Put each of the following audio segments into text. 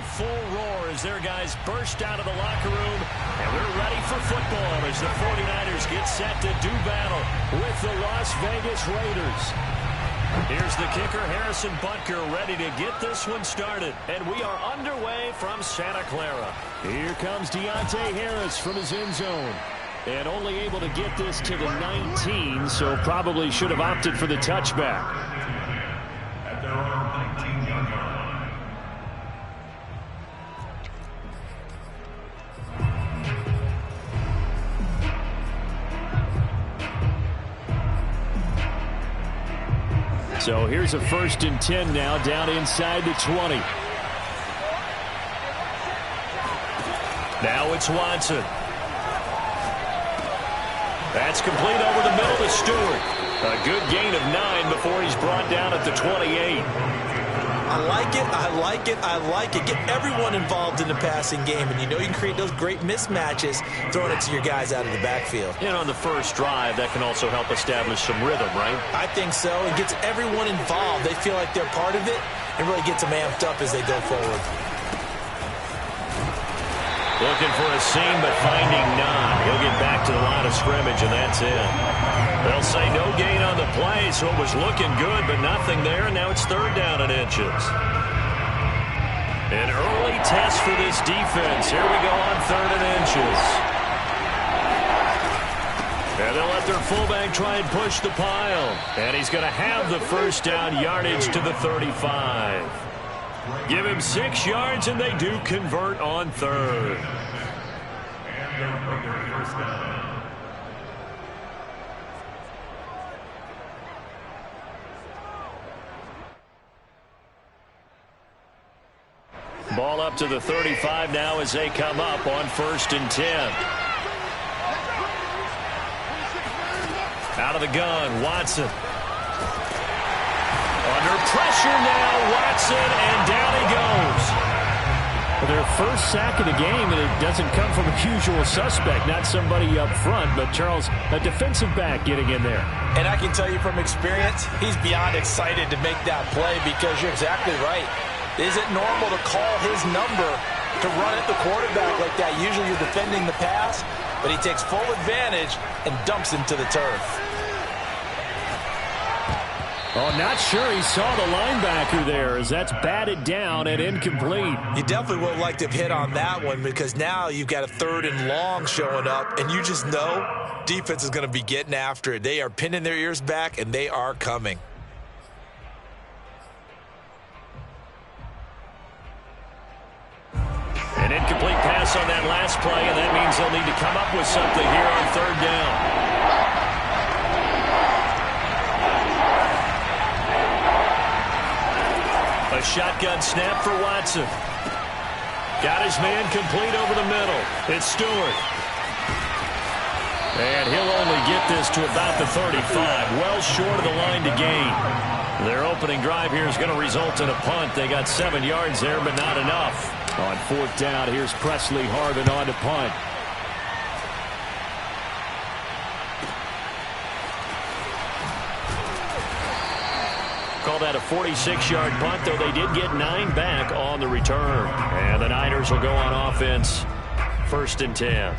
full roar as their guys burst out of the locker room, and we're ready for football as the 49ers get set to do battle with the Las Vegas Raiders. Here's the kicker, Harrison Butker, ready to get this one started. And we are underway from Santa Clara. Here comes Deontay Harris from his end zone. And only able to get this to the 19, so probably should have opted for the touchback. At their own 19-yard line. So here's a 1st and 10 now, down inside the 20. Now it's Watson. That's complete over the middle to Stewart. A good gain of 9 before he's brought down at the 28. I like it, I like it, I like it. Get everyone involved in the passing game, and you know you can create those great mismatches throwing it to your guys out of the backfield. And on the first drive, that can also help establish some rhythm, right? I think so. It gets everyone involved. They feel like they're part of it and really gets them amped up as they go forward. Looking for a seam, but finding none. He'll get back to the line of scrimmage, and that's it. They'll say no gain on the play, so it was looking good, but nothing there, and now it's 3rd down and inches. An early test for this defense. Here we go on 3rd and inches. And they'll let their fullback try and push the pile. And he's going to have the 1st down yardage to the 35. Give him 6 yards, and they do convert on 3rd. And they'll bring their 1st down. Ball up to the 35 now as they come up on 1st and 10. Out of the gun, Watson. Under pressure now, Watson, and down he goes. Their first sack of the game, and it doesn't come from a usual suspect, not somebody up front, but Charles, a defensive back getting in there. And I can tell you from experience, he's beyond excited to make that play because you're exactly right. Is it normal to call his number to run at the quarterback like that? Usually you're defending the pass, but he takes full advantage and dumps him to the turf. Oh, not sure he saw the linebacker there as that's batted down and incomplete. You definitely would have liked to have hit on that one because now you've got a 3rd and long showing up, and you just know defense is going to be getting after it. They are pinning their ears back, and they are coming. An incomplete pass on that last play, and that means they'll need to come up with something here on 3rd down. A shotgun snap for Watson. Got his man complete over the middle. It's Stewart. And he'll only get this to about the 35, well short of the line to gain. Their opening drive here is going to result in a punt. They got 7 yards there, but not enough. On 4th down, here's Presley Harvin on to punt. Call that a 46-yard punt, though they did get 9 back on the return. And the Niners will go on offense, 1st and 10.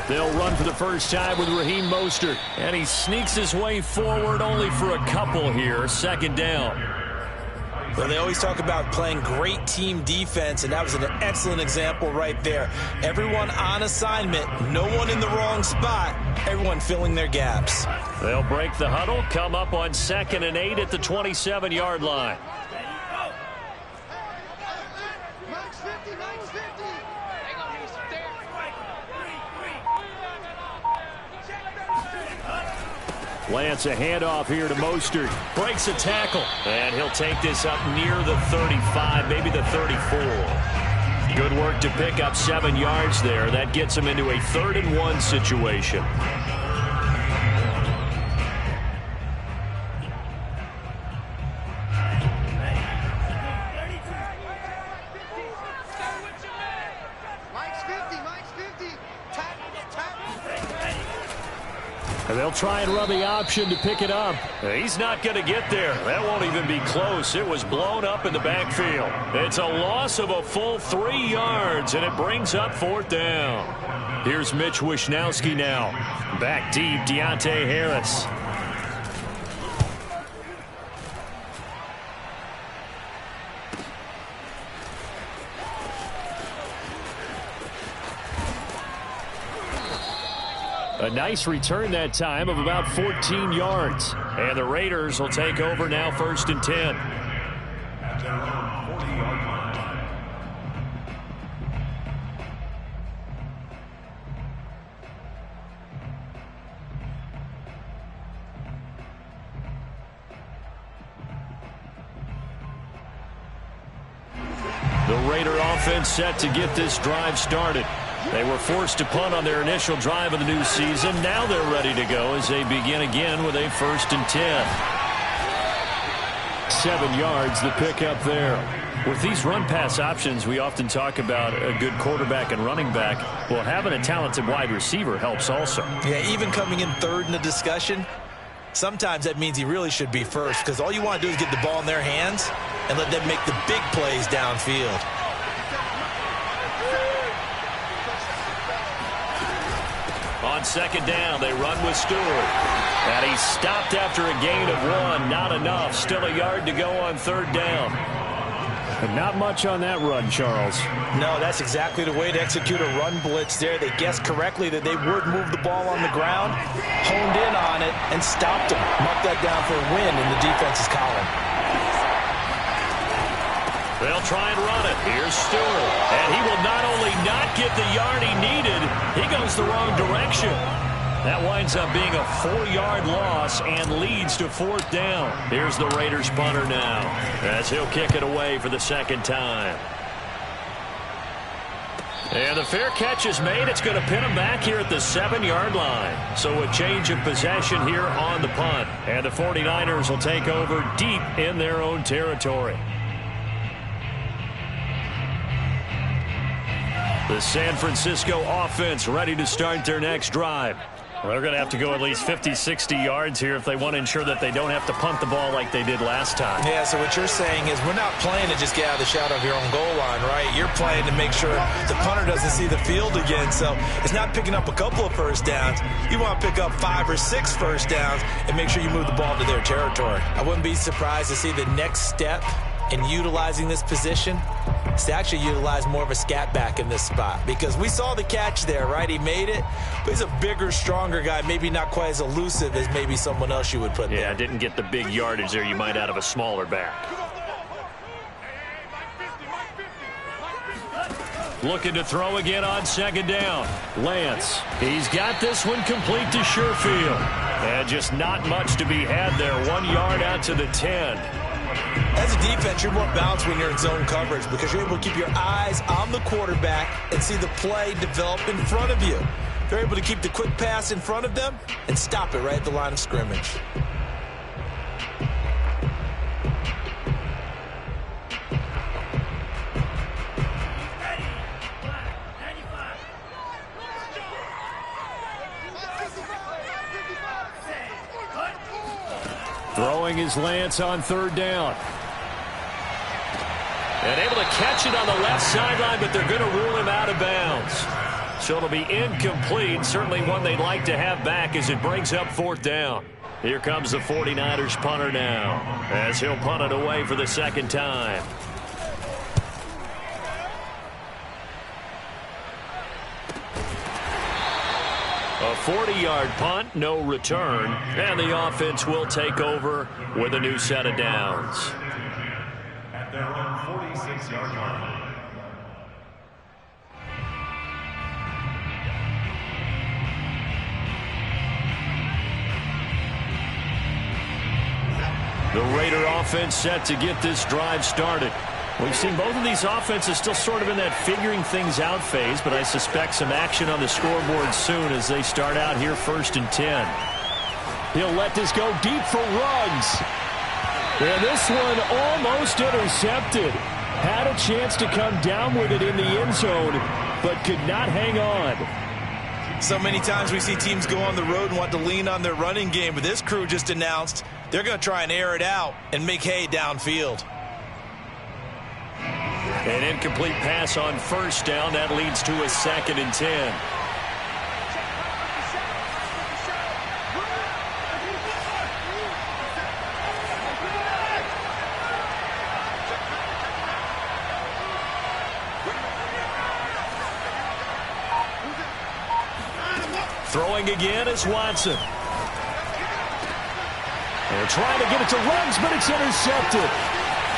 They'll run for the first time with Raheem Mostert. And he sneaks his way forward only for a couple here. 2nd down. Well, they always talk about playing great team defense, and that was an excellent example right there. Everyone on assignment, no one in the wrong spot, everyone filling their gaps. They'll break the huddle, come up on 2nd and 8 at the 27-yard line. Lance, a handoff here to Mostert. Breaks a tackle. And he'll take this up near the 35, maybe the 34. Good work to pick up 7 yards there. That gets him into a 3rd and 1 situation. And they'll try and run the option to pick it up. He's not going to get there. That won't even be close. It was blown up in the backfield. It's a loss of a full 3 yards, and it brings up 4th down. Here's Mitch Wishnowski now. Back deep, Deontay Harris. A nice return that time of about 14 yards. And the Raiders will take over now, 1st and 10. At their own 40-yard line. The Raider offense set to get this drive started. They were forced to punt on their initial drive of the new season. Now they're ready to go as they begin again with a 1st and 10. 7 yards, the pickup there. With these run-pass options, we often talk about a good quarterback and running back. Well, having a talented wide receiver helps also. Yeah, even coming in 3rd in the discussion, sometimes that means he really should be first, because all you want to do is get the ball in their hands and let them make the big plays downfield. On 2nd down, they run with Stewart. And he stopped after a gain of 1. Not enough. Still a yard to go on 3rd down. And not much on that run, Charles. No, that's exactly the way to execute a run blitz there. They guessed correctly that they would move the ball on the ground, honed in on it, and stopped them. Marked that down for a win in the defense's column. They'll try and run it. Here's Stewart. And he will not only not get the yard he needed, he goes the wrong direction. That winds up being a 4-yard loss and leads to 4th down. Here's the Raiders punter now as he'll kick it away for the 2nd time. And the fair catch is made. It's going to pin him back here at the 7-yard line. So a change of possession here on the punt. And the 49ers will take over deep in their own territory. The San Francisco offense ready to start their next drive. Well, they're going to have to go at least 50, 60 yards here if they want to ensure that they don't have to punt the ball like they did last time. Yeah, so what you're saying is we're not playing to just get out of the shadow of your own goal line, right? You're playing to make sure the punter doesn't see the field again. So it's not picking up a couple of first downs. You want to pick up 5 or 6 first downs and make sure you move the ball to their territory. I wouldn't be surprised to see the next step in utilizing this position is to actually utilize more of a scat back in this spot, because we saw the catch there, right? He made it, but he's a bigger, stronger guy, maybe not quite as elusive as maybe someone else you would put there. Yeah, didn't get the big yardage there you might out of a smaller back. Looking to throw again on 2nd down. Lance, he's got this one complete to Sherfield. And just not much to be had there. 1 yard out to the 10. As a defense, you're more balanced when you're in zone coverage because you're able to keep your eyes on the quarterback and see the play develop in front of you. They're able to keep the quick pass in front of them and stop it right at the line of scrimmage. Throwing is Lance on 3rd down. And able to catch it on the left sideline, but they're going to rule him out of bounds. So it'll be incomplete. Certainly one they'd like to have back as it brings up 4th down. Here comes the 49ers punter now as he'll punt it away for the 2nd time. A 40-yard punt, no return, and the offense will take over with a new set of downs. At their own 46-yard line. The Raider offense set to get this drive started. We've seen both of these offenses still sort of in that figuring things out phase, but I suspect some action on the scoreboard soon as they start out here 1st and 10. He'll let this go deep for Ruggs. And this one almost intercepted. Had a chance to come down with it in the end zone, but could not hang on. So many times we see teams go on the road and want to lean on their running game, but this crew just announced they're going to try and air it out and make hay downfield. An incomplete pass on first down. That leads to a 2nd and 10. Throwing again is Watson. They're trying to get it to Ruggs, but it's intercepted.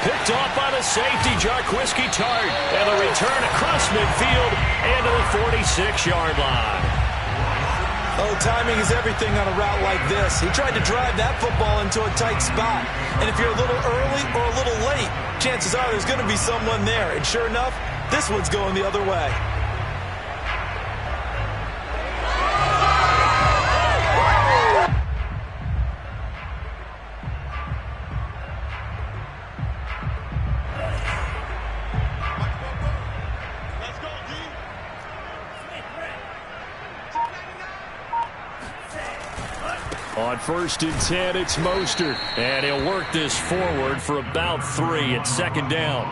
Picked off by the safety, Jarquiski Tart. And the return across midfield and to the 46-yard line. Oh, timing is everything on a route like this. He tried to drive that football into a tight spot. And if you're a little early or a little late, chances are there's going to be someone there. And sure enough, this one's going the other way. On 1st and 10, it's Mostert. And he'll work this forward for about 3 at 2nd down.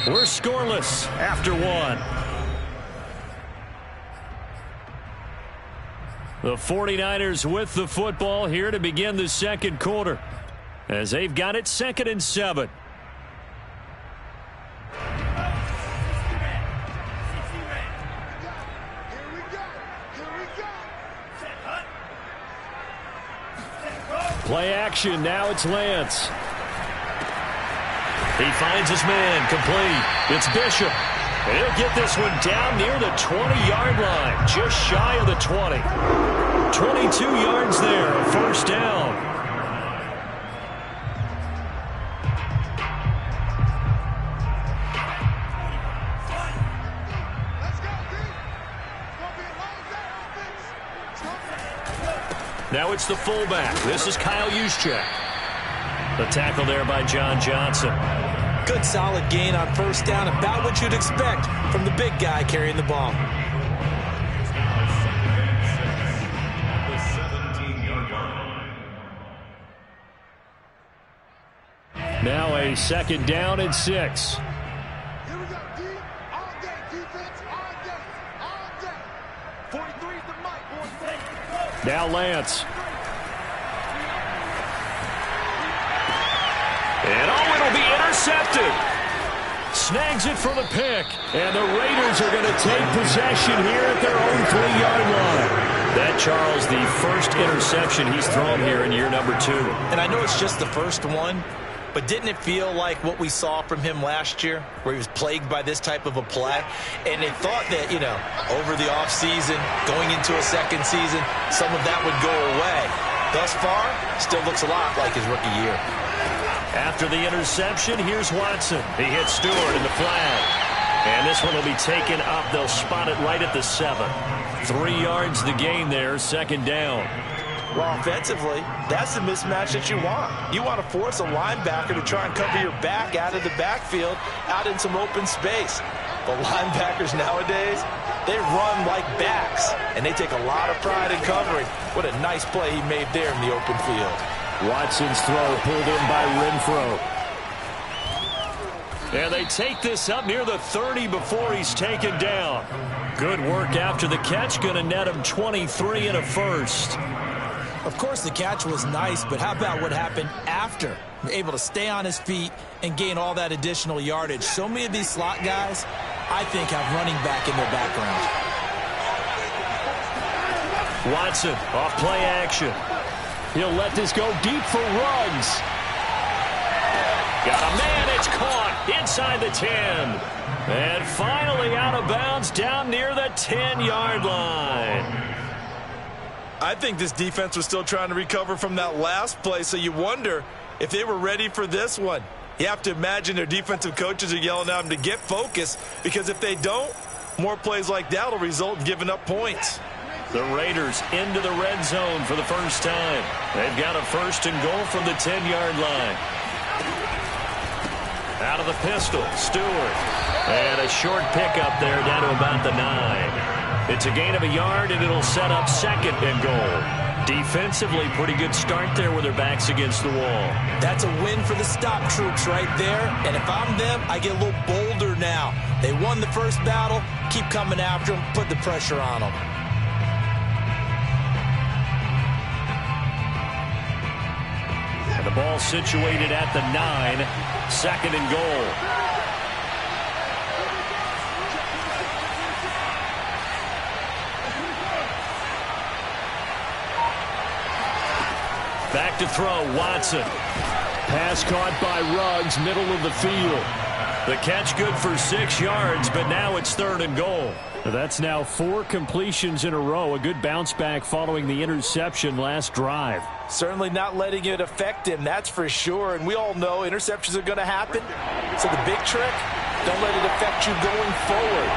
We're scoreless after 1. The 49ers with the football here to begin the 2nd quarter, as they've got it 2nd and 7. Play action, now it's Lance. He finds his man, complete. It's Bishop. And he'll get this one down near the 20-yard line, just shy of the 20. 22 yards there, a 1st down. Now it's the fullback. This is Kyle Juszczyk. The tackle there by John Johnson. Good solid gain on 1st down, about what you'd expect from the big guy carrying the ball. Now a 2nd down and 6. Here we go, D. All day, defense, all day, all day. 43's the mic, boys. Now Lance. And it'll be intercepted. Snags it for the pick. And the Raiders are going to take possession here at their own 3-yard line. That, Charles, the first interception he's thrown here in year number 2. And I know it's just the first one, but didn't it feel like what we saw from him last year, where he was plagued by this type of a play? And they thought that, over the offseason, going into a 2nd season, some of that would go away. Thus far, still looks a lot like his rookie year. After the interception, here's Watson. He hits Stewart in the flag. And this one will be taken up. They'll spot it right at the 7. 3 yards the gain there, 2nd down. Well, offensively, that's the mismatch that you want. You want to force a linebacker to try and cover your back out of the backfield, out in some open space. But linebackers nowadays, they run like backs, and they take a lot of pride in covering. What a nice play he made there in the open field. Watson's throw pulled in by Renfro. And they take this up near the 30 before he's taken down. Good work after the catch, going to net him 23 and a 1st. Of course, the catch was nice, but how about what happened after? Able to stay on his feet and gain all that additional yardage. So many of these slot guys, I think, have running back in their background. Watson off play action. He'll let this go deep for Ruggs. Got a man, it's caught inside the 10. And finally out of bounds down near the 10-yard line. I think this defense was still trying to recover from that last play, so you wonder if they were ready for this one. You have to imagine their defensive coaches are yelling at them to get focused, because if they don't, more plays like that will result in giving up points. The Raiders into the red zone for the first time. They've got a 1st and goal from the 10-yard line. Out of the pistol, Stewart. And a short pickup there down to about the 9. It's a gain of a yard, and it'll set up second and goal. Defensively, pretty good start there with their backs against the wall. That's a win for the stop troops right there. And if I'm them, I get a little bolder now. They won the first battle. Keep coming after them. Put the pressure on them. And the ball situated at the 9. Second and goal. Back to throw, Watson. Pass caught by Ruggs, middle of the field. The catch good for 6 yards, but now it's third and goal. That's now 4 completions in a row. A good bounce back following the interception last drive. Certainly not letting it affect him, that's for sure. And we all know interceptions are going to happen. So the big trick, don't let it affect you going forward.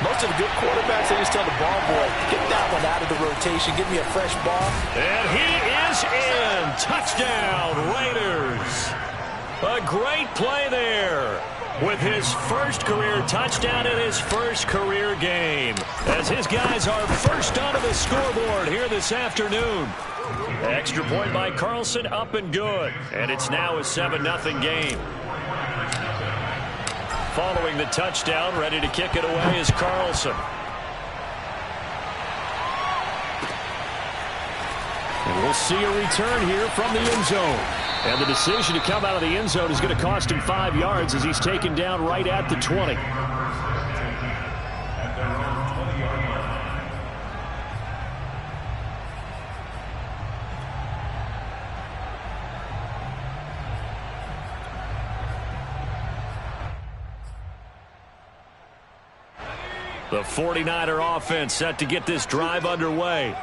Most of the good quarterbacks, they just tell the ball boy, get that one out of the rotation, give me a fresh ball. And he is in. Touchdown, Raiders. A great play there with his first career touchdown in his first career game, as his guys are first onto the scoreboard here this afternoon. Extra point by Carlson, up and good. And it's now a 7-0 game. Following the touchdown, ready to kick it away is Carlson. And we'll see a return here from the end zone. And the decision to come out of the end zone is going to cost him 5 yards as he's taken down right at the 20. The 49er offense set to get this drive underway.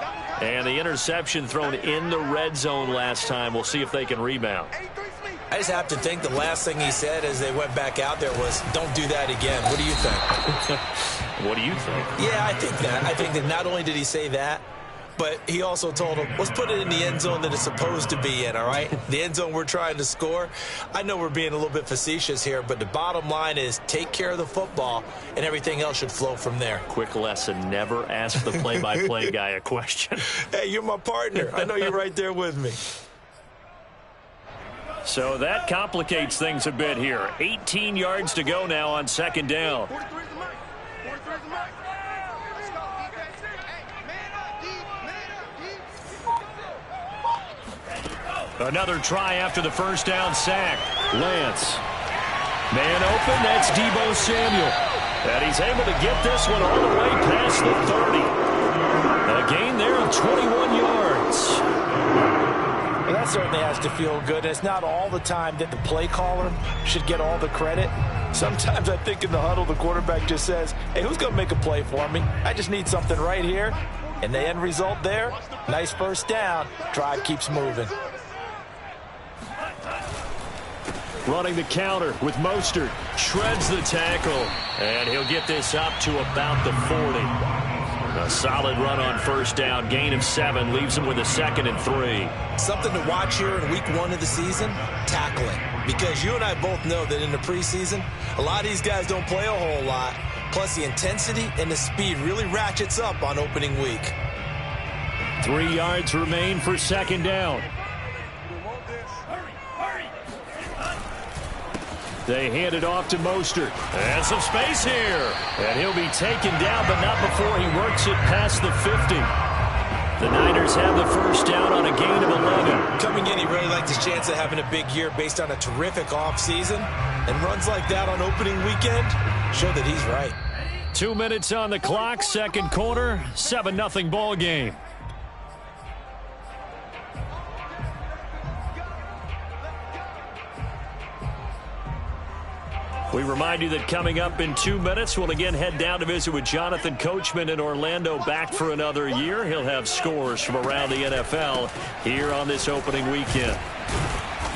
And the interception thrown in the red zone last time. We'll see if they can rebound. I just have to think the last thing he said as they went back out there was, don't do that again. What do you think? What do you think? Yeah, I think that. I think that not only did he say that, but he also told him, let's put it in the end zone that it's supposed to be in, all right? The end zone we're trying to score. I know we're being a little bit facetious here, but the bottom line is take care of the football, and everything else should flow from there. Quick lesson, never ask the play-by-play guy a question. Hey, you're my partner. I know you're right there with me. So that complicates things a bit here. 18 yards to go now on second down. Another try after the first down sack. Lance. Man open, that's Deebo Samuel. And he's able to get this one all the way past the 30. A gain there of 21 yards. Well, that certainly has to feel good. It's not all the time that the play caller should get all the credit. Sometimes I think in the huddle the quarterback just says, hey, who's going to make a play for me? I just need something right here. And the end result there, nice first down. Drive keeps moving. Running the counter with Mostert. Shreds the tackle. And he'll get this up to about the 40. A solid run on first down. Gain of 7 leaves him with a 2nd and 3. Something to watch here in week 1 of the season, tackling. Because you and I both know that in the preseason, a lot of these guys don't play a whole lot. Plus the intensity and the speed really ratchets up on opening week. 3 yards remain for second down. They hand it off to Mostert. And some space here. And he'll be taken down, but not before he works it past the 50. The Niners have the first down on a gain of 11. Coming in, he really liked his chance of having a big year based on a terrific offseason. And runs like that on opening weekend show that he's right. 2 minutes on the clock, second quarter, 7-0 ball game. We remind you that coming up in 2 minutes, we'll again head down to visit with Jonathan Coachman in Orlando, back for another year. He'll have scores from around the NFL here on this opening weekend.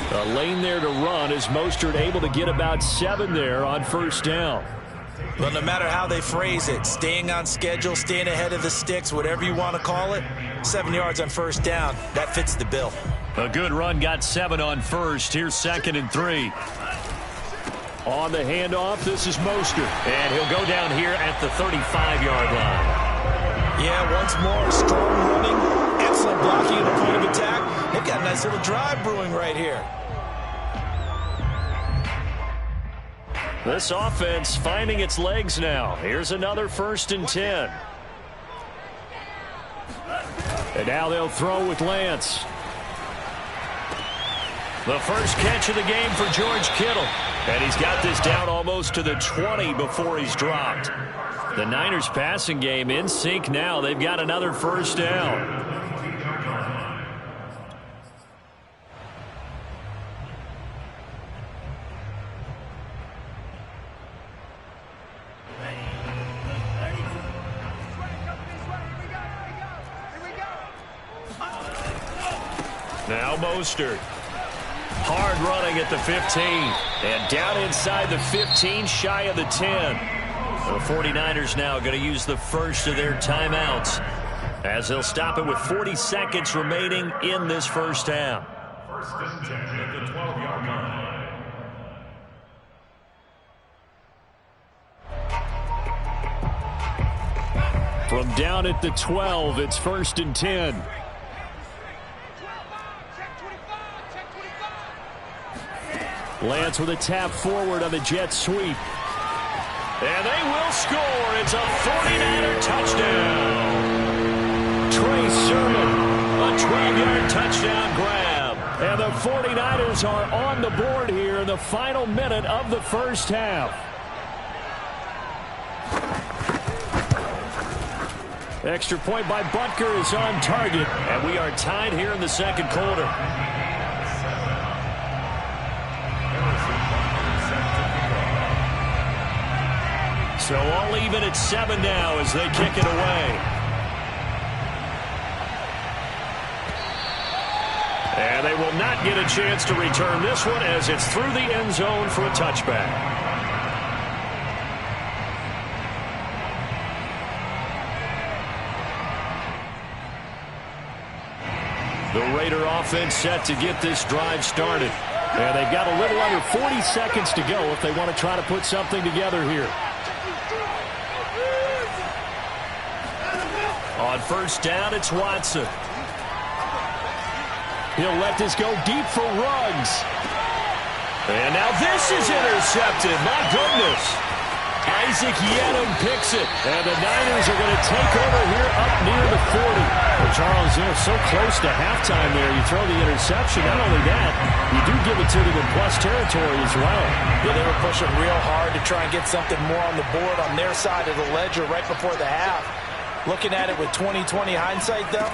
A lane there to run. Is Mostert able to get about 7 there on first down? Well, no matter how they phrase it, staying on schedule, staying ahead of the sticks, whatever you want to call it, 7 yards on first down, that fits the bill. A good run got 7 on first. Here's 2nd and 3. On the handoff, this is Mostert. And he'll go down here at the 35-yard line. Yeah, once more, strong running, excellent blocking at the point of attack. They've got a nice little drive brewing right here. This offense finding its legs now. Here's another 1st and 10. And now they'll throw with Lance. The first catch of the game for George Kittle. And he's got this down almost to the 20 before he's dropped. The Niners passing game in sync now. They've got another 1st down. Now Mostert. Hard running at the 15. And down inside the 15, shy of the 10. The 49ers now going to use the first of their timeouts as they'll stop it with 40 seconds remaining in this first half. 1st and 10 at the 12-yard line. From down at the 12, it's 1st and 10. Lance with a tap forward on the jet sweep. And they will score. It's a 49er touchdown. Trey Sermon, a 12-yard touchdown grab. And the 49ers are on the board here in the final minute of the first half. Extra point by Butker is on target. And we are tied here in the second quarter. So all even at 7 now as they kick it away. And they will not get a chance to return this one as it's through the end zone for a touchback. The Raider offense set to get this drive started. And they've got a little under 40 seconds to go if they want to try to put something together here. On 1st down, it's Watson. He'll let this go deep for Ruggs. And now this is intercepted. My goodness. Isaac Yenham picks it. And the Niners are going to take over here up near the 40. Well, Charles, so close to halftime there. You throw the interception. Not only that, you do give it to them in plus territory as well. Yeah, they were pushing real hard to try and get something more on the board on their side of the ledger right before the half. Looking at it with 20/20 hindsight, though,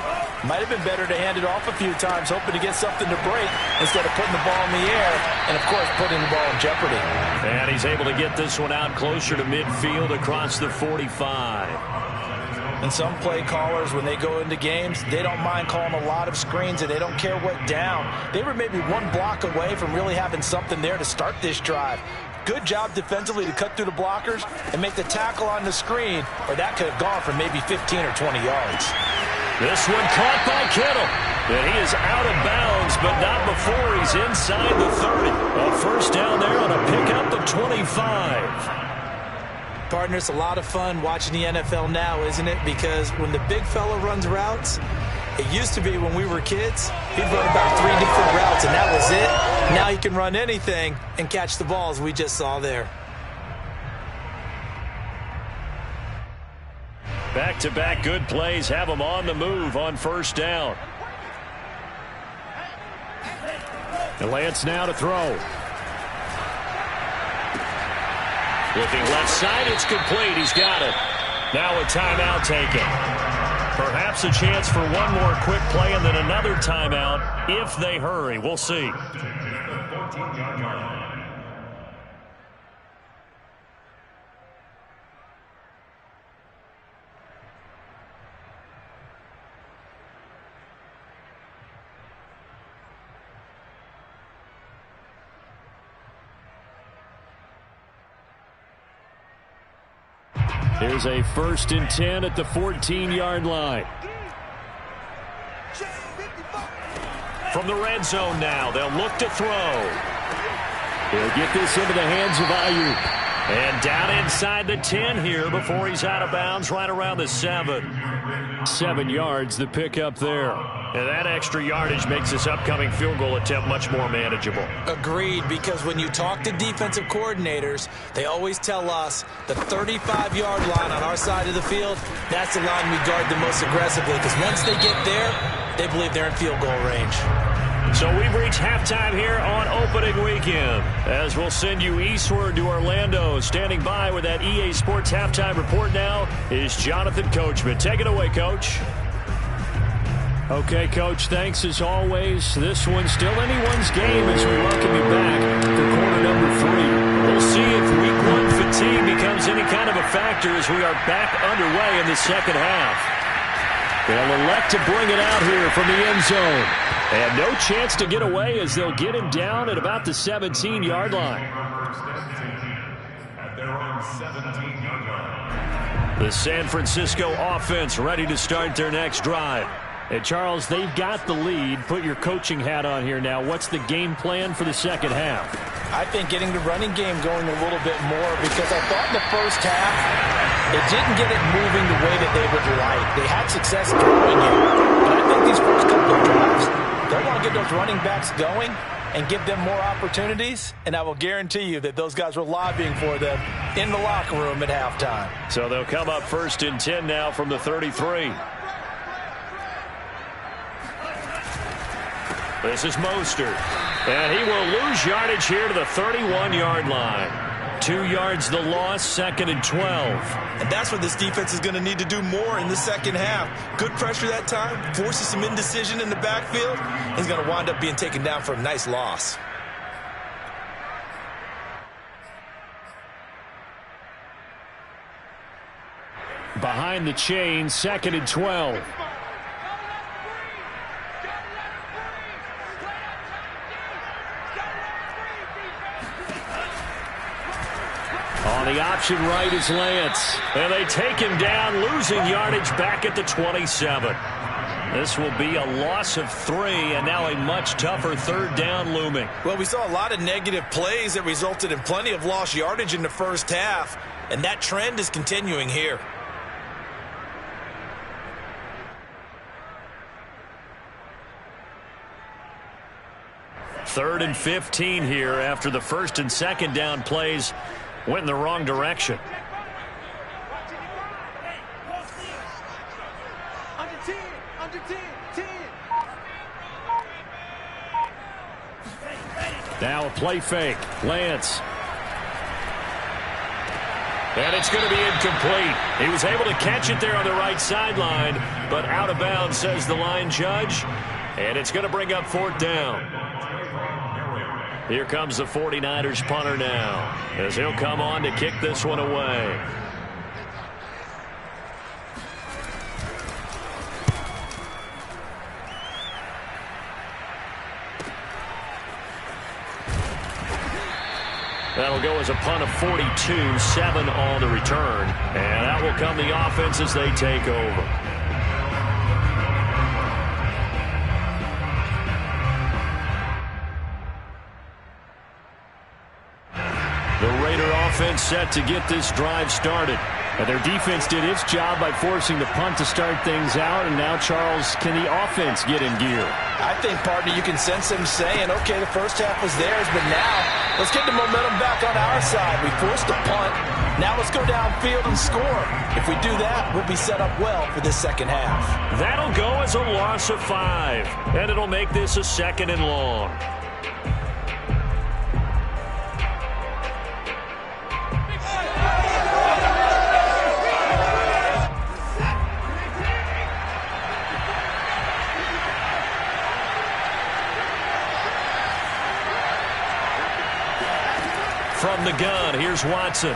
might have been better to hand it off a few times, hoping to get something to break instead of putting the ball in the air and, of course, putting the ball in jeopardy. And he's able to get this one out closer to midfield across the 45. And some play callers, when they go into games, they don't mind calling a lot of screens, and they don't care what down. They were maybe one block away from really having something there to start this drive. Good job defensively to cut through the blockers and make the tackle on the screen, or that could have gone for maybe 15 or 20 yards. This one caught by Kittle. And he is out of bounds, but not before he's inside the 30. A 1st down there on a pickup of 25. Partner, it's a lot of fun watching the NFL now, isn't it? Because when the big fella runs routes, it used to be when we were kids, he'd run about 3 different routes, and that was it. Now he can run anything and catch the balls we just saw there. Back-to-back good plays have him on the move on 1st down. And Lance now to throw. Looking left side, it's complete. He's got it. Now a timeout taken. Perhaps a chance for one more quick play and then another timeout if they hurry. We'll see. Here's a 1st and 10 at the 14-yard line. From the red zone now, they'll look to throw. He'll get this into the hands of Ayuk. And down inside the 10 here before he's out of bounds, right around the 7. 7 yards, the pickup there. And that extra yardage makes this upcoming field goal attempt much more manageable. Agreed, because when you talk to defensive coordinators, they always tell us the 35-yard line on our side of the field, that's the line we guard the most aggressively, because once they get there, they believe they're in field goal range. So we've reached halftime here on opening weekend, as we'll send you eastward to Orlando. Standing by with that EA Sports halftime report now is Jonathan Coachman. Take it away, Coach. Okay, Coach, thanks as always. This one's still anyone's game as we welcome you back for quarter number 3. We'll see if week 1 fatigue becomes any kind of a factor as we are back underway in the second half. They'll elect to bring it out here from the end zone. And no chance to get away as they'll get him down at about the 17-yard line. At their own 17-yard line. The San Francisco offense ready to start their next drive. And Charles, they've got the lead. Put your coaching hat on here now. What's the game plan for the second half? I think getting the running game going a little bit more, because I thought in the first half it didn't get it moving the way that they would like. They had success throwing it, but I think these first couple of drives, they want to get those running backs going and give them more opportunities, and I will guarantee you that those guys were lobbying for them in the locker room at halftime. So they'll come up 1st and 10 now from the 33. This is Mostert, and he will lose yardage here to the 31-yard line. 2 yards the loss, 2nd and 12. And that's what this defense is going to need to do more in the second half. Good pressure that time, forces some indecision in the backfield. He's going to wind up being taken down for a nice loss. Behind the chain, 2nd and 12. On the option right is Lance. And they take him down, losing yardage back at the 27. This will be a loss of 3, and now a much tougher 3rd down looming. Well, we saw a lot of negative plays that resulted in plenty of lost yardage in the first half, and that trend is continuing here. Third and 15 here after the 1st and 2nd down plays went in the wrong direction. Under 10, under 10, 10. Now a play fake. Lance. And it's going to be incomplete. He was able to catch it there on the right sideline, but out of bounds, says the line judge. And it's going to bring up 4th down. Here comes the 49ers punter now, as he'll come on to kick this one away. That'll go as a punt of 42, 7 on the return. And that will come the offense as they take over. The Raider offense set to get this drive started. And their defense did its job by forcing the punt to start things out. And now, Charles, can the offense get in gear? I think, partner, you can sense them saying, okay, the first half was theirs, but now let's get the momentum back on our side. We forced the punt. Now let's go downfield and score. If we do that, we'll be set up well for this second half. That'll go as a loss of 5. And it'll make this a 2nd and long. From the gun, here's Watson.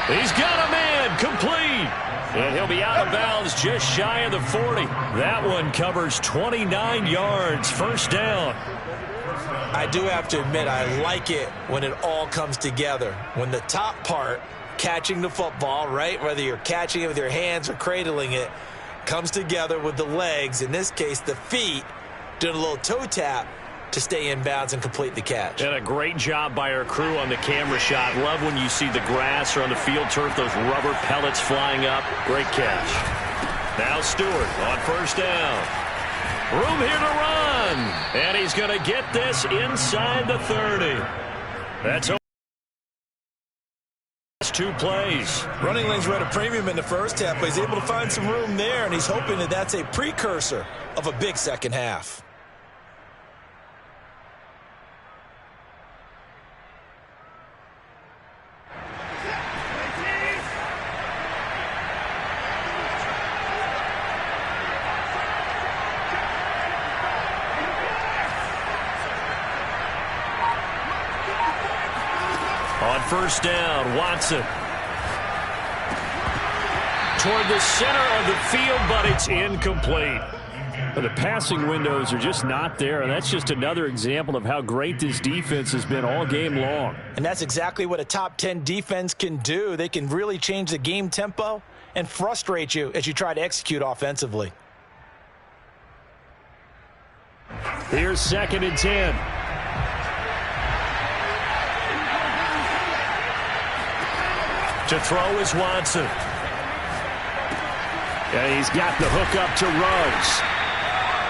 He's got a man, complete. And he'll be out of bounds just shy of the 40. That one covers 29 yards, 1st down. I do have to admit, I like it when it all comes together. When the top part, catching the football, right, whether you're catching it with your hands or cradling it, comes together with the legs, in this case the feet, doing a little toe tap. to stay inbounds and complete the catch. And a great job by our crew on the camera shot. Love when you see the grass or on the field turf, those rubber pellets flying up. Great catch. Now Stewart on first down. Room here to run. And he's going to get this inside the 30. That's over. 2 plays. Running lanes were at a premium in the first half, but he's able to find some room there, and he's hoping that that's a precursor of a big second half. On first down, Watson. Toward the center of the field, but it's incomplete. But the passing windows are just not there, and that's just another example of how great this defense has been all game long. And that's exactly what a top 10 defense can do. They can really change the game tempo and frustrate you as you try to execute offensively. Here's 2nd and 10. To throw is Watson. And he's got the hook up to Ruggs.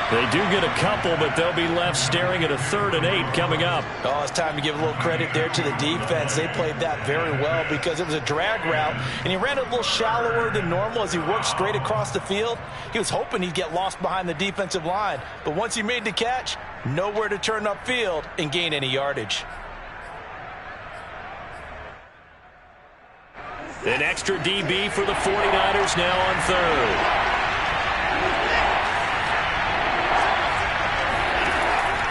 They do get a couple, but they'll be left staring at a 3rd and 8 coming up. Oh, it's time to give a little credit there to the defense. They played that very well because it was a drag route, and he ran it a little shallower than normal as he worked straight across the field. He was hoping he'd get lost behind the defensive line, but once he made the catch, nowhere to turn upfield and gain any yardage. An extra DB for the 49ers now on 3rd.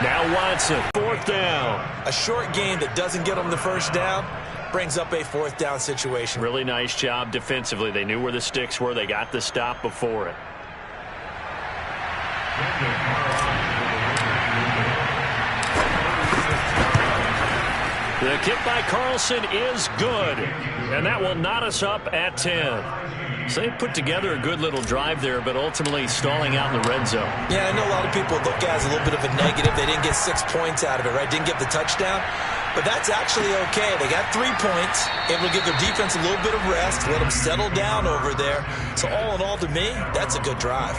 Now Watson, 4th down. A short gain that doesn't get them the first down brings up a 4th down situation. Really nice job defensively. They knew where the sticks were. They got the stop before it. The kick by Carlson is good, and that will knot us up at 10. So they put together a good little drive there, but ultimately stalling out in the red zone. Yeah, I know a lot of people look at it as a little bit of a negative. They didn't get 6 points out of it, right? Didn't get the touchdown. But that's actually okay. They got 3 points, able to give their defense a little bit of rest, let them settle down over there. So all in all, to me, that's a good drive.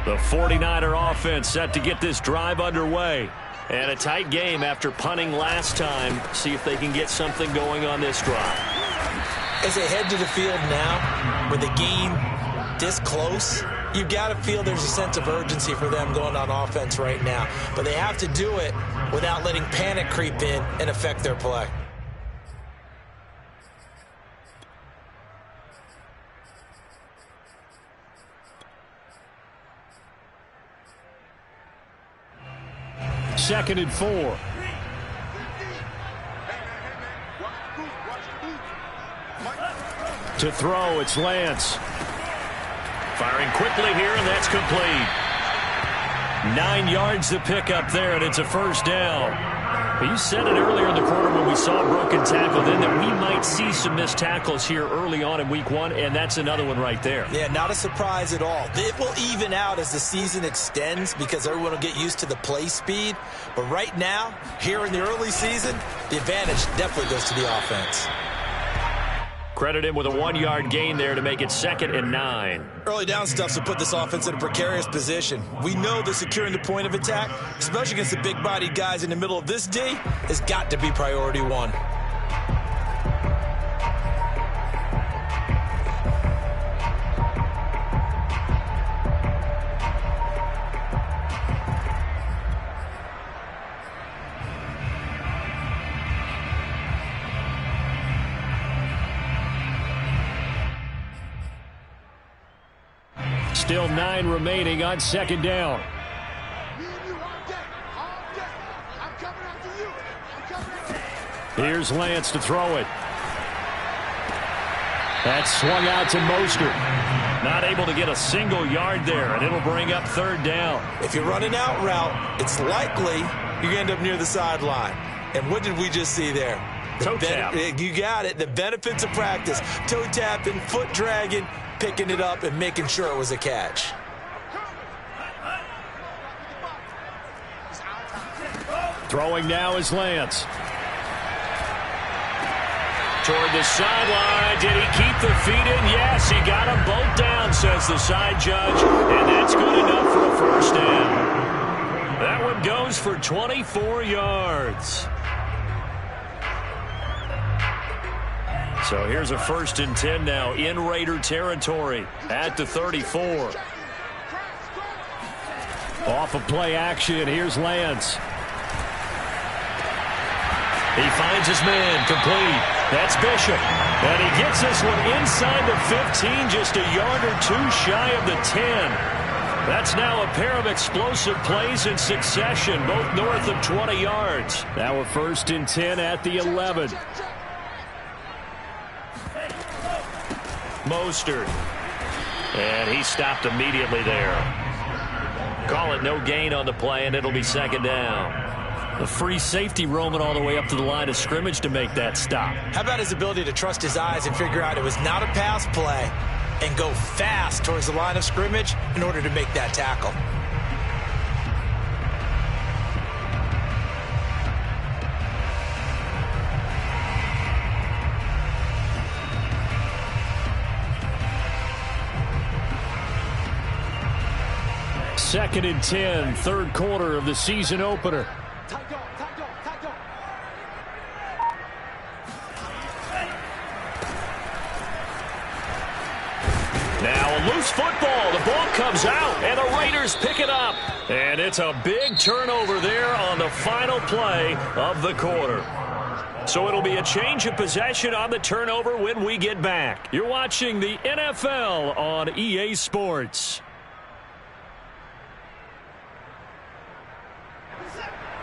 The 49er offense set to get this drive underway. And a tight game after punting last time. See if they can get something going on this drive. As they head to the field now, with the game this close, you've got to feel there's a sense of urgency for them going on offense right now. But they have to do it without letting panic creep in and affect their play. Second and 4. To throw, it's Lance. Firing quickly here, and that's complete. 9 yards to pick up there, and it's a first down. You said it earlier in the quarter when we saw a broken tackle then that we might see some missed tackles here early on in week 1, and that's another one right there. Yeah, not a surprise at all. It will even out as the season extends because everyone will get used to the play speed. But right now, here in the early season, the advantage definitely goes to the offense. Credit him with a 1-yard gain there to make it 2nd and 9. Early down stuff to put this offense in a precarious position. We know that securing the point of attack, especially against the big-bodied guys in the middle of this D, has got to be priority 1. Still 9 remaining on 2nd down. Here's Lance to throw it. That's swung out to Mostert. Not able to get a single yard there, and it'll bring up 3rd down. If you run an out route, it's likely you're going to end up near the sideline. And what did we just see there? Toe tap. You got it. The benefits of practice. Toe tapping, foot dragging, picking it up, and making sure it was a catch. Throwing now is Lance. Toward the sideline. Did he keep the feet in? Yes, he got them both down, says the side judge. And that's good enough for a first down. That one goes for 24 yards. So here's a 1st and 10 now in Raider territory at the 34. Off of play action, here's Lance. He finds his man, complete. That's Bishop. And he gets this one inside the 15, just a yard or two shy of the 10. That's now a pair of explosive plays in succession, both north of 20 yards. Now a 1st and 10 at the 11. Mostert. And he stopped immediately there. Call it no gain on the play, and it'll be 2nd down. The free safety roaming all the way up to the line of scrimmage to make that stop. How about his ability to trust his eyes and figure out it was not a pass play and go fast towards the line of scrimmage in order to make that tackle? Second and 10, 3rd quarter of the season opener. Now a loose football. The ball comes out, and the Raiders pick it up. And it's a big turnover there on the final play of the quarter. So it'll be a change of possession on the turnover when we get back. You're watching the NFL on EA Sports.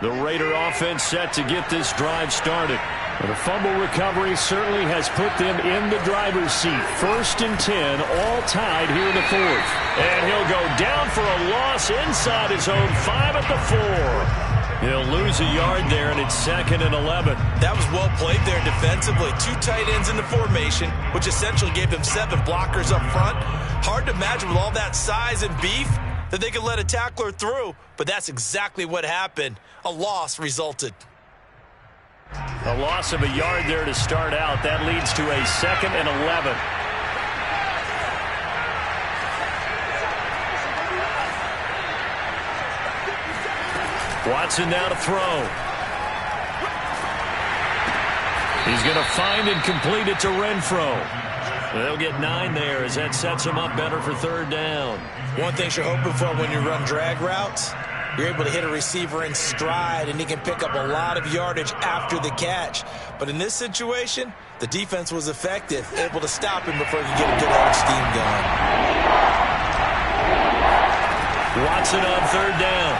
The Raider offense set to get this drive started. The fumble recovery certainly has put them in the driver's seat. 1st and 10, all tied here in the 4th. And he'll go down for a loss inside his own 5 at the 4. He'll lose a yard there, and it's 2nd and 11. That was well played there defensively. 2 tight ends in the formation, which essentially gave them 7 blockers up front. Hard to imagine with all that size and beef that they could let a tackler through, but that's exactly what happened. A loss resulted. A loss of a yard there to start out. That leads to a 2nd and 11. Watson now to throw. He's going to find and complete it to Renfro. They'll get 9 there as that sets him up better for 3rd down. One thing you're hoping for when you run drag routes, you're able to hit a receiver in stride, and he can pick up a lot of yardage after the catch. But in this situation, the defense was effective, able to stop him before he could get a good arc steam going. Watson on 3rd down.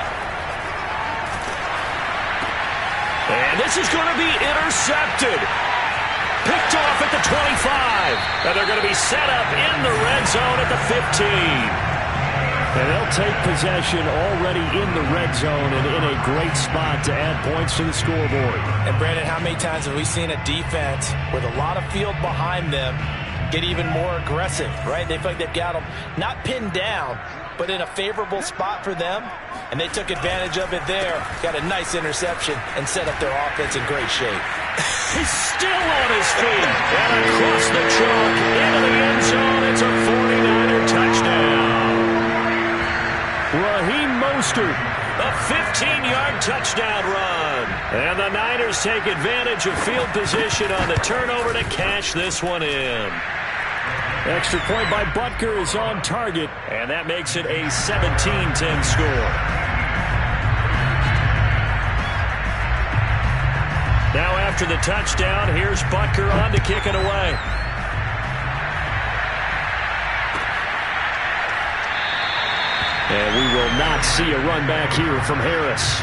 And this is going to be intercepted. Picked off at the 25. And they're going to be set up in the red zone at the 15. And they'll take possession already in the red zone and in a great spot to add points to the scoreboard. And, Brandon, how many times have we seen a defense with a lot of field behind them get even more aggressive, right? They feel like they've got them not pinned down, but in a favorable spot for them, and they took advantage of it there, got a nice interception, and set up their offense in great shape. He's still on his feet, and across the chalk, into the end zone, it's a 49er touchdown. Raheem Mostert. A 15-yard touchdown run. And the Niners take advantage of field position on the turnover to cash this one in. Extra point by Butker is on target. And that makes it a 17-10 score. Now after the touchdown, here's Butker on to kick it away. And we will not see a run back here from Harris.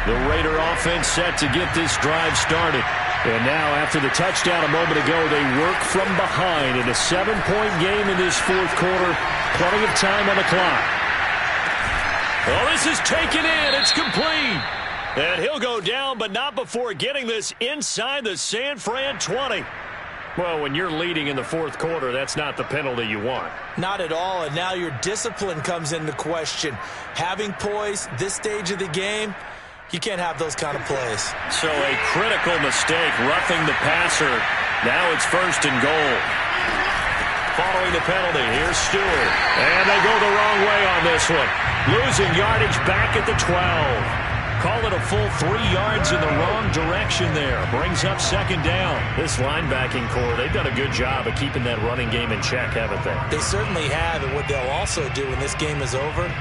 The Raider offense set to get this drive started. And now, after the touchdown a moment ago, they work from behind in a 7-point game in this fourth quarter. Plenty of time on the clock. Well, this is taken in. It's complete. And he'll go down, but not before getting this inside the San Fran 20. Well, when you're leading in the fourth quarter, that's not the penalty you want. Not at all, and now your discipline comes into question. Having poise this stage of the game, you can't have those kind of plays. So a critical mistake, roughing the passer. Now it's 1st and goal. Following the penalty, here's Stewart. And they go the wrong way on this one. Losing yardage back at the 12. Call it a full 3 yards in the wrong direction there. Brings up 2nd down. This linebacking core, they've done a good job of keeping that running game in check, haven't they? They certainly have, and what they'll also do when this game is over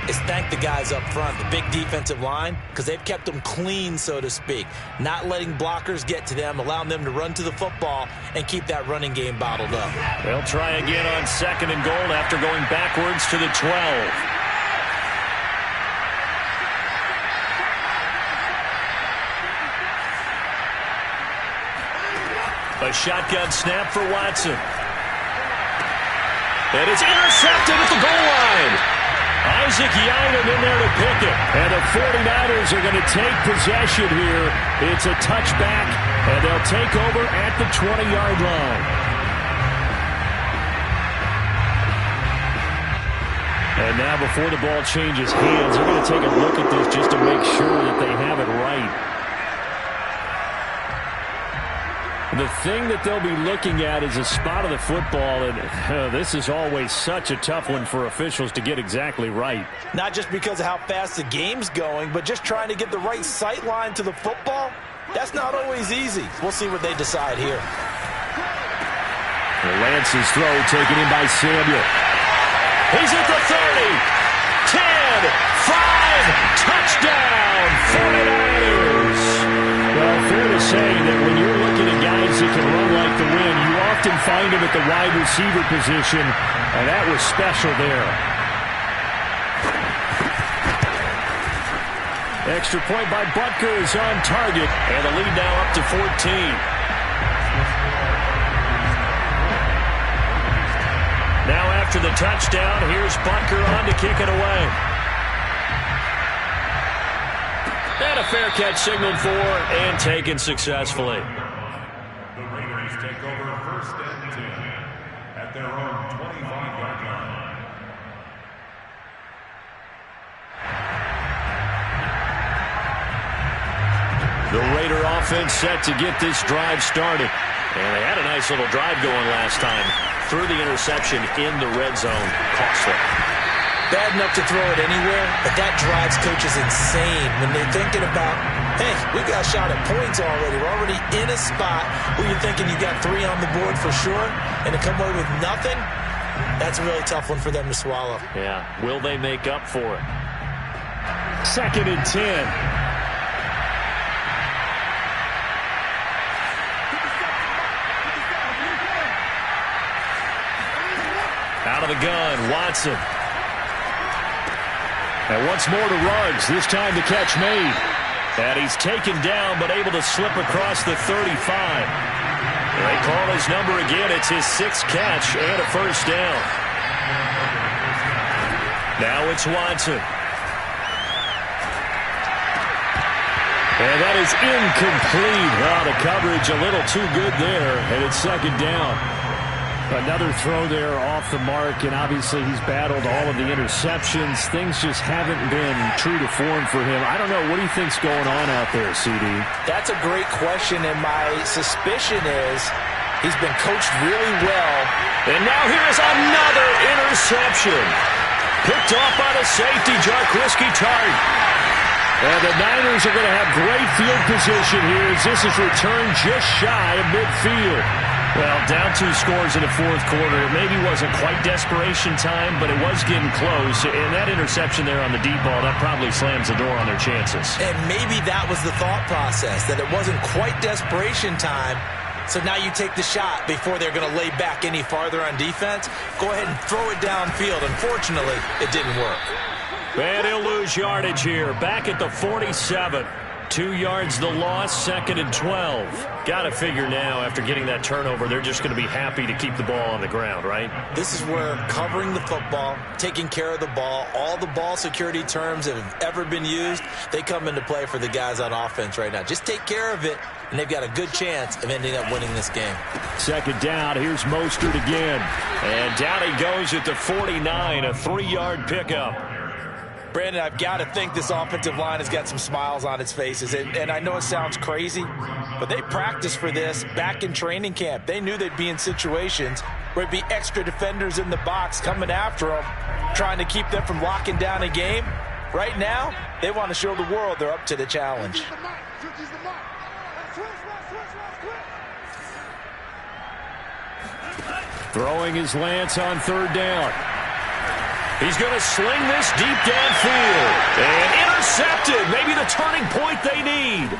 is thank the guys up front, the big defensive line, because they've kept them clean, so to speak. Not letting blockers get to them, allowing them to run to the football and keep that running game bottled up. They'll try again on 2nd and goal after going backwards to the 12. A shotgun snap for Watson. And it's intercepted at the goal line. Isaac Yiadom in there to pick it. And the 49ers are going to take possession here. It's a touchback, and they'll take over at the 20-yard line. And now before the ball changes hands, they're going to take a look at this just to make sure that they have it right. The thing that they'll be looking at is a spot of the football, and this is always such a tough one for officials to get exactly right. Not just because of how fast the game's going, but just trying to get the right sight line to the football. That's not always easy. We'll see what they decide here. Lance's throw taken in by Samuel. He's at the 30, 10, 5, touchdown, 49ers. Well, fair to say that when you're looking at guys that can run like the wind, you often find them at the wide receiver position, and that was special there. Extra point by Butker is on target, and the lead now up to 14. Now after the touchdown, here's Butker on to kick it away. And a fair catch signaled for and taken successfully. The Raiders take over 1st and 10 at their own 25-yard line. The Raider offense set to get this drive started. And they had a nice little drive going last time. Threw the interception in the red zone. Costly. Bad enough to throw it anywhere, but that drives coaches insane when they're thinking about, hey, we got a shot at points already. We're already in a spot where you're thinking you got 3 on the board for sure, and to come away with nothing, that's a really tough one for them to swallow. Yeah, will they make up for it? 2nd and 10. Out of the gun, Watson. And once more to Ruggs, this time the catch made. And he's taken down, but able to slip across the 35. They call his number again. It's his 6th catch and a 1st down. Now it's Watson. And that is incomplete. Oh, the coverage a little too good there, and it's 2nd down. Another throw there off the mark, and obviously he's battled all of the interceptions. Things just haven't been true to form for him. I don't know. What do you think's going on out there, CD? That's a great question, and my suspicion is he's been coached really well. And now here's another interception. Picked off by the safety, Jarkowski Tart. And the Niners are going to have great field position here as this is returned just shy of midfield. Well, down 2 scores in the fourth quarter. It maybe wasn't quite desperation time, but it was getting close. And that interception there on the deep ball, that probably slams the door on their chances. And maybe that was the thought process, that it wasn't quite desperation time. So now you take the shot before they're going to lay back any farther on defense. Go ahead and throw it downfield. Unfortunately, it didn't work. And he'll lose yardage here. Back at the 47. 2 yards the loss, 2nd and 12. Got to figure now, after getting that turnover, they're just going to be happy to keep the ball on the ground, right? This is where covering the football, taking care of the ball, all the ball security terms that have ever been used, they come into play for the guys on offense right now. Just take care of it, and they've got a good chance of ending up winning this game. 2nd down, here's Mostert again. And down he goes at the 49, a 3-yard pickup. Brandon, I've got to think this offensive line has got some smiles on its faces. And I know it sounds crazy, but they practiced for this back in training camp. They knew they'd be in situations where it'd be extra defenders in the box coming after them, trying to keep them from locking down a game. Right now, they want to show the world they're up to the challenge. Throwing his Lance on 3rd down. He's going to sling this deep downfield. And intercepted. Maybe the turning point they need.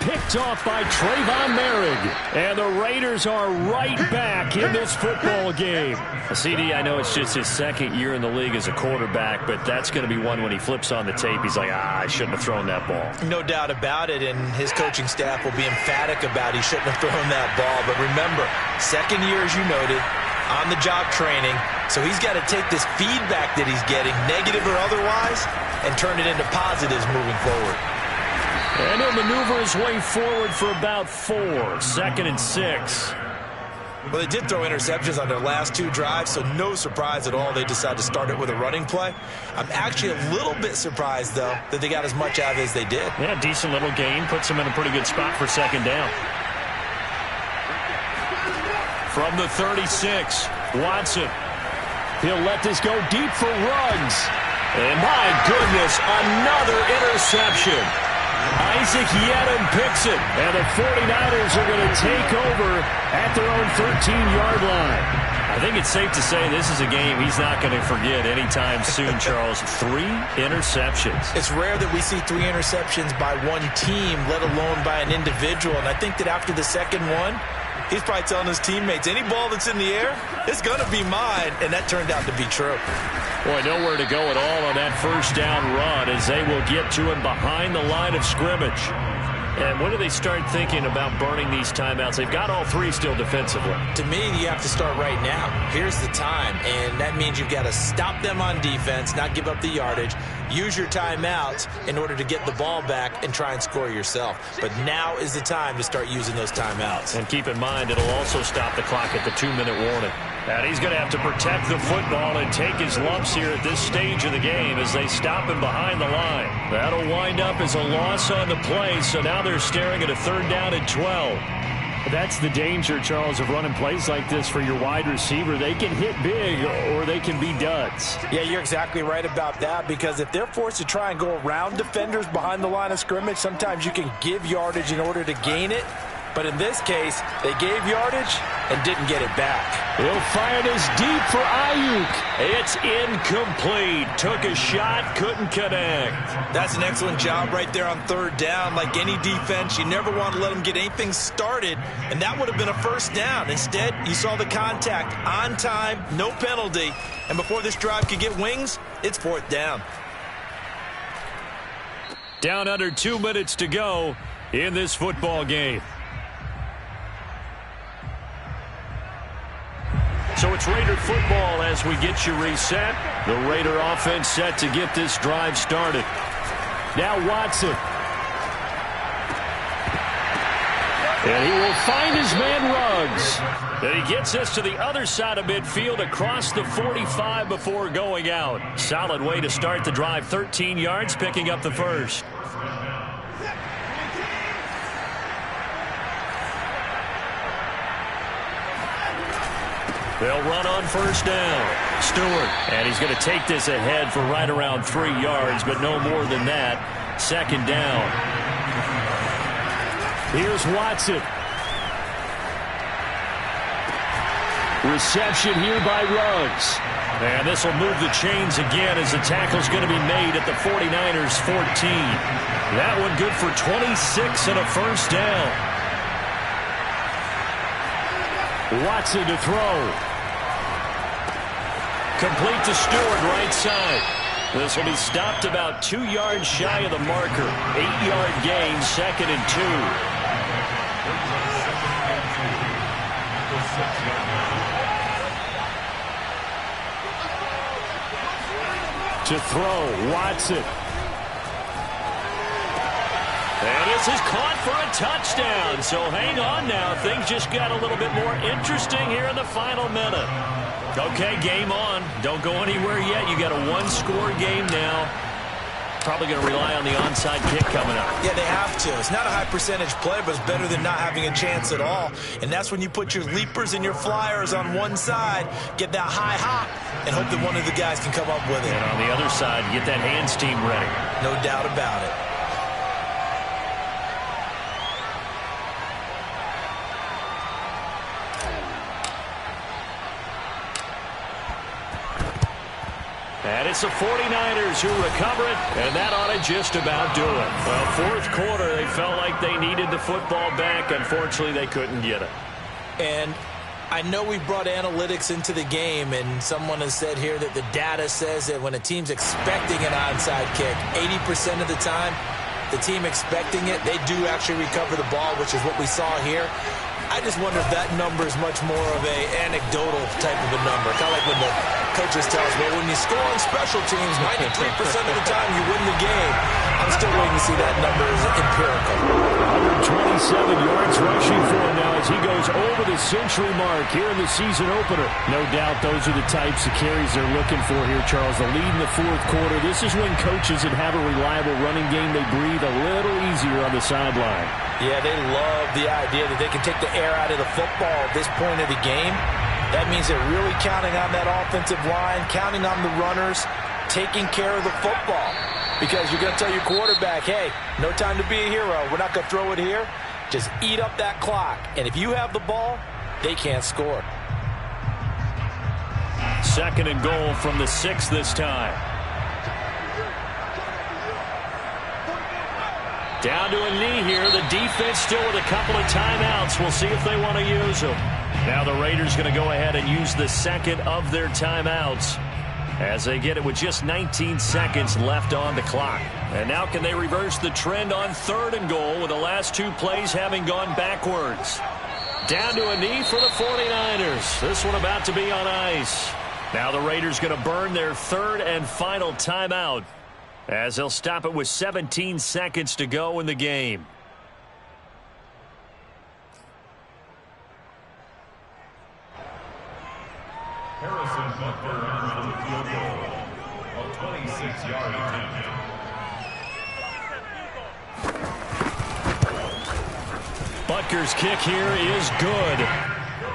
Picked off by Trayvon Merrick. And the Raiders are right back in this football game. CD, I know it's just his 2nd year in the league as a quarterback, but that's going to be one when he flips on the tape. He's like, I shouldn't have thrown that ball. No doubt about it, and his coaching staff will be emphatic about he shouldn't have thrown that ball. But remember, 2nd year, as you noted, on-the-job training. So he's got to take this feedback that he's getting, negative or otherwise, and turn it into positives moving forward. And he'll maneuver his way forward for about 4. 2nd and 6. Well, they did throw interceptions on their last 2 drives, so no surprise at all they decided to start it with a running play. I'm actually a little bit surprised, though, that they got as much out of it as they did. Yeah, decent little gain. Puts them in a pretty good spot for 2nd down. From the 36, Watson. He'll let this go deep for Ruggs. And my goodness, another interception. Isaac Yedem picks it, and the 49ers are going to take over at their own 13-yard line. I think it's safe to say this is a game he's not going to forget anytime soon, Charles. 3 interceptions. It's rare that we see 3 interceptions by one team, let alone by an individual. And I think that after the 2nd one, he's probably telling his teammates, any ball that's in the air, it's going to be mine. And that turned out to be true. Boy, nowhere to go at all on that 1st down run as they will get to him behind the line of scrimmage. And when do they start thinking about burning these timeouts? They've got all 3 still defensively. To me, you have to start right now. Here's the time, and that means you've got to stop them on defense, not give up the yardage, use your timeouts in order to get the ball back and try and score yourself. But now is the time to start using those timeouts. And keep in mind, it'll also stop the clock at the 2-minute warning. And he's going to have to protect the football and take his lumps here at this stage of the game as they stop him behind the line. That'll wind up as a loss on the play, so now they're staring at a 3rd down and 12. That's the danger, Charles, of running plays like this for your wide receiver. They can hit big or they can be duds. Yeah, you're exactly right about that, because if they're forced to try and go around defenders behind the line of scrimmage, sometimes you can give yardage in order to gain it. But in this case, they gave yardage and didn't get it back. He'll fire this deep for Ayuk. It's incomplete. Took a shot, couldn't connect. That's an excellent job right there on 3rd down. Like any defense, you never want to let them get anything started, and that would have been a 1st down. Instead, you saw the contact on time, no penalty, and before this drive could get wings, it's 4th down. Down under 2 minutes to go in this football game. So it's Raider football as we get you reset. The Raider offense set to get this drive started. Now Watson. And he will find his man Ruggs. And he gets us to the other side of midfield across the 45 before going out. Solid way to start the drive. 13 yards, picking up the 1st. They'll run on 1st down. Stewart. And he's going to take this ahead for right around 3 yards, but no more than that. 2nd down. Here's Watson. Reception here by Ruggs. And this will move the chains again as the tackle's going to be made at the 49ers 14. That one good for 26 and a 1st down. Watson to throw. Complete to Stewart, right side. This will be stopped about 2 yards shy of the marker. 8-yard gain, 2nd and 2. To throw, Watson. And this is caught for a touchdown. So hang on now. Things just got a little bit more interesting here in the final minute. Okay, game on. Don't go anywhere yet. You got a 1-score game now. Probably going to rely on the onside kick coming up. Yeah, they have to. It's not a high percentage play, but it's better than not having a chance at all. And that's when you put your leapers and your flyers on one side, get that high hop, and hope that one of the guys can come up with it. And on the other side, get that hands team ready. No doubt about it. And it's the 49ers who recover it, and that ought to just about do it. Well, fourth quarter, they felt like they needed the football back. Unfortunately, they couldn't get it. And I know we brought analytics into the game, and someone has said here that the data says that when a team's expecting an onside kick, 80% of the time, the team expecting it, they do actually recover the ball, which is what we saw here. I just wonder if that number is much more of a anecdotal type of a number. Kind of like when the coaches tell us, well, when you score on special teams, 93% of the time you win the game. I'm still waiting to see that number is empirical. 127 yards rushing for him now as he goes over the century mark here in the season opener. No doubt those are the types of carries they're looking for here, Charles. The lead in the fourth quarter. This is when coaches that have a reliable running game, they breathe a little easier on the sideline. Yeah, they love the idea that they can take the air out of the football at this point of the game. That means they're really counting on that offensive line, counting on the runners, taking care of the football. Because you're going to tell your quarterback, hey, no time to be a hero. We're not going to throw it here. Just eat up that clock. And if you have the ball, they can't score. 2nd and goal from the 6 this time. Down to a knee here. The defense still with a couple of timeouts. We'll see if they want to use them. Now the Raiders going to go ahead and use the second of their timeouts as they get it with just 19 seconds left on the clock. And now can they reverse the trend on 3rd and goal with the last 2 plays having gone backwards? Down to a knee for the 49ers. This one about to be on ice. Now the Raiders going to burn their 3rd and final timeout as they'll stop it with 17 seconds to go in the game. Harrison Butker on for the field goal. A 26-yard attempt. Butker's kick here is good.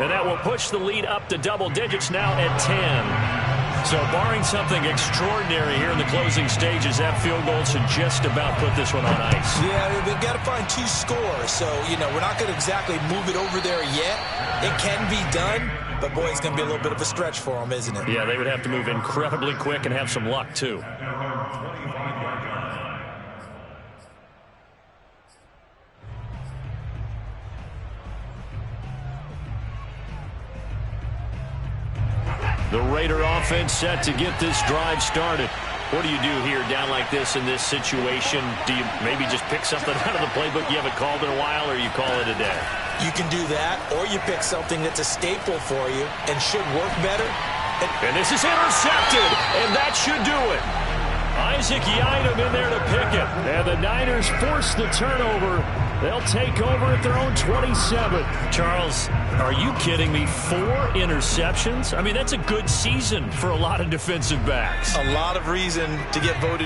And that will push the lead up to double digits now at 10. So barring something extraordinary here in the closing stages, that field goal should just about put this one on ice. Yeah, they've got to find 2 scores. So, you know, we're not going to exactly move it over there yet. It can be done, but boy, it's going to be a little bit of a stretch for them, isn't it? Yeah, they would have to move incredibly quick and have some luck, too. The Raider offense set to get this drive started. What do you do here down like this in this situation? Do you maybe just pick something out of the playbook you haven't called in a while, or you call it a day? You can do that, or you pick something that's a staple for you and should work better. And this is intercepted, and that should do it. Isaac Yiadom in there to pick it. And the Niners force the turnover. They'll take over at their own 27. Charles, are you kidding me? 4 interceptions? I mean, that's a good season for a lot of defensive backs. A lot of reason to get voted